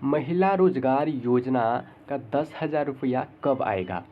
महिला रोजगार योजना का 10,000 रुपया कब आएगा?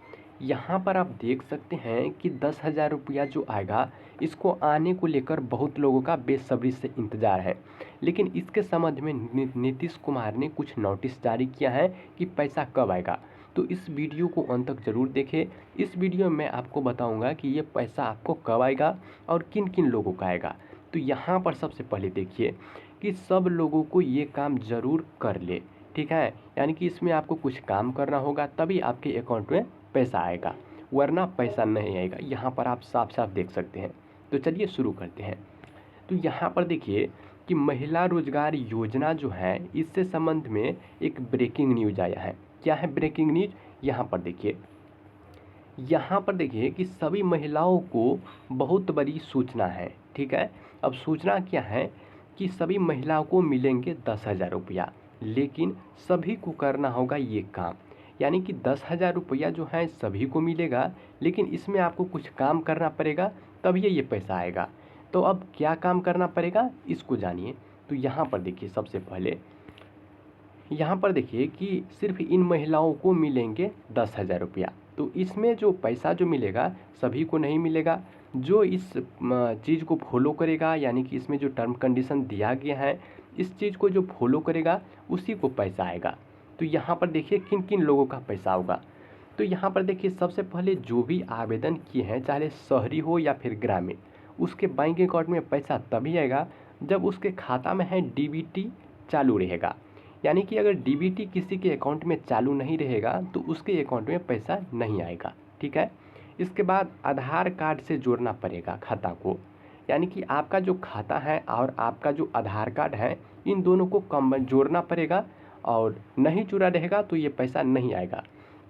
यहाँ पर आप देख सकते हैं कि 10,000 रुपया जो आएगा, इसको आने को लेकर बहुत लोगों का बेसब्री से इंतज़ार है। लेकिन इसके संबंध में नीतीश कुमार ने कुछ नोटिस जारी किया है कि पैसा कब आएगा। तो इस वीडियो को अंत तक ज़रूर देखें। इस वीडियो में मैं आपको बताऊंगा कि ये पैसा आपको कब आएगा और किन किन लोगों का आएगा। तो यहाँ पर सबसे पहले देखिए कि सब लोगों को ये काम ज़रूर कर ले, ठीक है। यानी कि इसमें आपको कुछ काम करना होगा तभी आपके अकाउंट में पैसा आएगा, वरना पैसा नहीं आएगा। यहाँ पर आप साफ साफ देख सकते हैं। तो चलिए शुरू करते हैं। तो यहाँ पर देखिए कि महिला रोजगार योजना जो है, इससे संबंध में एक ब्रेकिंग न्यूज आया है। क्या है ब्रेकिंग न्यूज? यहाँ पर देखिए कि सभी महिलाओं को बहुत बड़ी सूचना है, ठीक है। अब सूचना क्या है कि सभी महिलाओं को मिलेंगे 10,000 रुपया, लेकिन सभी को करना होगा ये काम। यानी कि 10,000 रुपया जो है सभी को मिलेगा, लेकिन इसमें आपको कुछ काम करना पड़ेगा तभी ये पैसा आएगा। तो अब क्या काम करना पड़ेगा इसको जानिए। तो यहाँ पर देखिए, सबसे पहले यहाँ पर देखिए कि सिर्फ इन महिलाओं को मिलेंगे 10,000 रुपया। तो इसमें जो पैसा जो मिलेगा सभी को नहीं मिलेगा। जो इस चीज़ को फॉलो करेगा, यानी कि इसमें जो टर्म कंडीशन दिया गया है, इस चीज़ को जो फॉलो करेगा उसी को पैसा आएगा। तो यहाँ पर देखिए किन किन लोगों का पैसा होगा। तो यहाँ पर देखिए सबसे पहले जो भी आवेदन किए हैं, चाहे शहरी हो या फिर ग्रामीण, उसके बैंक अकाउंट में पैसा तभी आएगा जब उसके खाता में है डीबीटी चालू रहेगा। यानी कि अगर डीबीटी किसी के अकाउंट में चालू नहीं रहेगा तो उसके अकाउंट में पैसा नहीं आएगा, ठीक है। इसके बाद आधार कार्ड से जोड़ना पड़ेगा खाता को। यानी कि आपका जो खाता है और आपका जो आधार कार्ड है, इन दोनों को कम जोड़ना पड़ेगा, और नहीं जुड़ा रहेगा तो ये पैसा नहीं आएगा।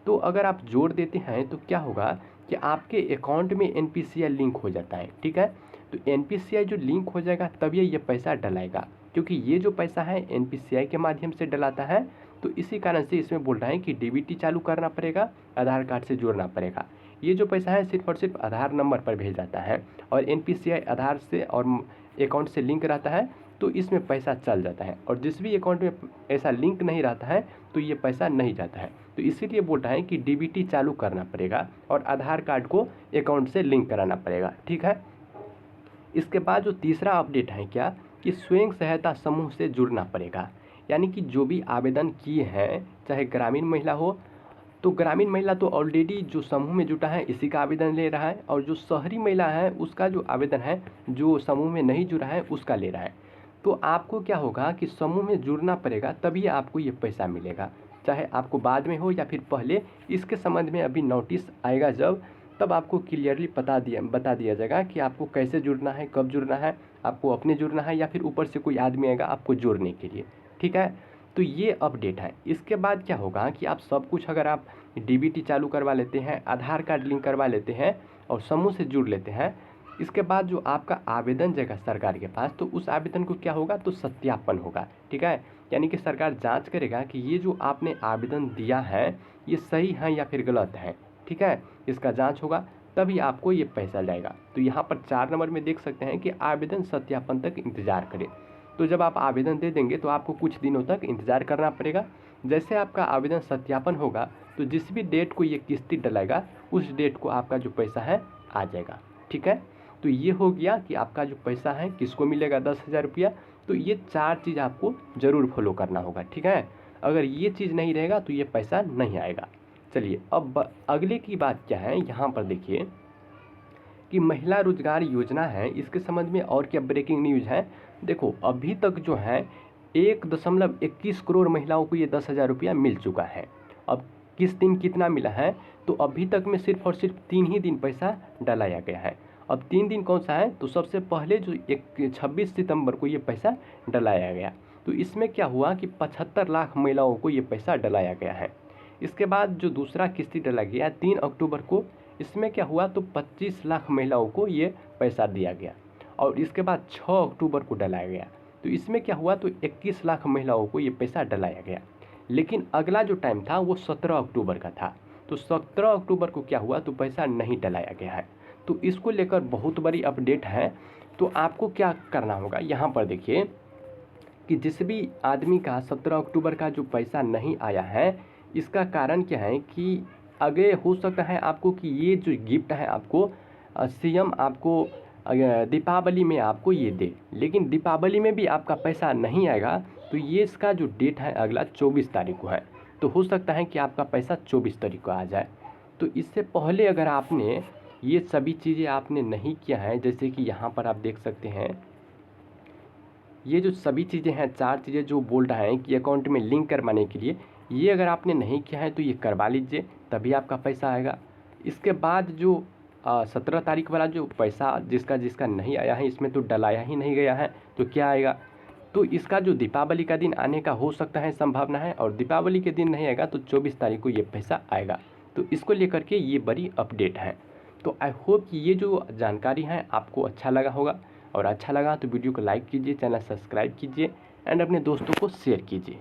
तो अगर आप जोड़ देते हैं तो क्या होगा कि आपके अकाउंट में एनपीसीआई लिंक हो जाता है, ठीक है। तो एनपीसीआई जो लिंक हो जाएगा तभी ये पैसा डलाएगा, क्योंकि ये जो पैसा है एनपीसीआई के माध्यम से डलाता है। तो इसी कारण से इसमें बोल रहा है कि डीबीटी चालू करना पड़ेगा, आधार कार्ड से जोड़ना पड़ेगा। ये जो पैसा है सिर्फ और सिर्फ आधार नंबर पर भेज जाता है, और एनपीसीआई आधार से और अकाउंट से लिंक रहता है तो इसमें पैसा चल जाता है। और जिस भी अकाउंट में ऐसा लिंक नहीं रहता है तो ये पैसा नहीं जाता है। तो इसीलिए बोल रहा है कि डीबीटी चालू करना पड़ेगा और आधार कार्ड को अकाउंट से लिंक कराना पड़ेगा, ठीक है। इसके बाद जो तीसरा अपडेट है क्या कि स्वयं सहायता समूह से जुड़ना पड़ेगा। यानी कि जो भी आवेदन किए हैं, चाहे ग्रामीण महिला हो, तो ग्रामीण महिला तो ऑलरेडी जो समूह में जुटा है इसी का आवेदन ले रहा है, और जो शहरी महिला है उसका जो आवेदन है जो समूह में नहीं जुड़ा है उसका ले रहा है। तो आपको क्या होगा कि समूह में जुड़ना पड़ेगा तभी आपको ये पैसा मिलेगा, चाहे आपको बाद में हो या फिर पहले। इसके संबंध में अभी नोटिस आएगा जब, तब आपको क्लियरली बता दिया जाएगा कि आपको कैसे जुड़ना है, कब जुड़ना है, आपको अपने जुड़ना है या फिर ऊपर से कोई आदमी आएगा आपको जोड़ने के लिए, ठीक है। तो ये अपडेट है। इसके बाद क्या होगा कि आप सब कुछ, अगर आप डीबीटी चालू करवा लेते हैं, आधार कार्ड लिंक करवा लेते हैं और समूह से जुड़ लेते हैं, इसके बाद जो आपका आवेदन जाएगा सरकार के पास, तो उस आवेदन को क्या होगा, तो सत्यापन होगा, ठीक है। यानी कि सरकार जांच करेगा कि ये जो आपने आवेदन दिया है ये सही है या फिर गलत है, ठीक है। इसका जांच होगा तभी आपको ये पैसा जाएगा। तो यहाँ पर 4 नंबर में देख सकते हैं कि आवेदन सत्यापन तक इंतजार करें। तो जब आप आवेदन दे देंगे तो आपको कुछ दिनों तक इंतज़ार करना पड़ेगा। जैसे आपका आवेदन सत्यापन होगा तो जिस भी डेट को ये किस्ती डलाएगा उस डेट को आपका जो पैसा है आ जाएगा, ठीक है। तो ये हो गया कि आपका जो पैसा है किसको मिलेगा 10,000 रुपया। तो ये 4 चीज़ आपको ज़रूर फॉलो करना होगा, ठीक है। अगर ये चीज़ नहीं रहेगा तो ये पैसा नहीं आएगा। चलिए अब अगले की बात क्या है, यहाँ पर देखिए कि महिला रोजगार योजना है, इसके संबंध में और क्या ब्रेकिंग न्यूज़ है। देखो अभी तक जो है 1.21 करोड़ महिलाओं को ये 10,000 रुपया मिल चुका है। अब किस दिन कितना मिला है, तो अभी तक में सिर्फ और सिर्फ 3 ही दिन पैसा डलाया गया है। अब 3 दिन कौन सा है, तो सबसे पहले जो 26 सितंबर को ये पैसा डलाया गया। तो इसमें क्या हुआ कि 75 लाख महिलाओं को ये पैसा डलाया गया है। इसके बाद जो दूसरा किस्ती डला गया 3 अक्टूबर को, इसमें क्या हुआ, तो 25 लाख महिलाओं को ये पैसा दिया गया। और इसके बाद 6 अक्टूबर को डलाया गया। तो इसमें क्या हुआ, तो 21 लाख महिलाओं को ये पैसा डलाया गया। लेकिन अगला जो टाइम था वो 17 अक्टूबर का था। तो 17 अक्टूबर को क्या हुआ, तो पैसा नहीं डलाया गया है। तो इसको लेकर बहुत बड़ी अपडेट है। तो आपको क्या करना होगा, यहाँ पर देखिए कि जिस भी आदमी का 17 अक्टूबर का जो पैसा नहीं आया है, इसका कारण क्या है कि आगे हो सकता है आपको कि ये जो गिफ्ट है आपको सीएम आपको दीपावली में आपको ये दे, लेकिन दीपावली में भी आपका पैसा नहीं आएगा। तो ये इसका जो डेट है अगला 24 तारीख को है, तो हो सकता है कि आपका पैसा 24 तारीख को आ जाए। तो इससे पहले अगर आपने ये सभी चीज़ें आपने नहीं किया है, जैसे कि यहाँ पर आप देख सकते हैं ये जो सभी चीज़ें हैं, 4 चीज़ें जो बोल रहा है कि अकाउंट में लिंक करवाने के लिए, ये अगर आपने नहीं किया है तो ये करवा लीजिए, तभी आपका पैसा आएगा। इसके बाद जो 17 तारीख वाला जो पैसा जिसका जिसका नहीं आया है, इसमें तो डलाया ही नहीं गया है, तो क्या आएगा? तो इसका जो दीपावली का दिन आने का हो सकता है संभावना है, और दीपावली के दिन नहीं आएगा तो 24 तारीख को ये पैसा आएगा। तो इसको लेकर के ये बड़ी अपडेट है। तो आई होप कि ये जो जानकारी है आपको अच्छा लगा होगा, और अच्छा लगा तो वीडियो को लाइक कीजिए, चैनल सब्सक्राइब कीजिए एंड अपने दोस्तों को शेयर कीजिए।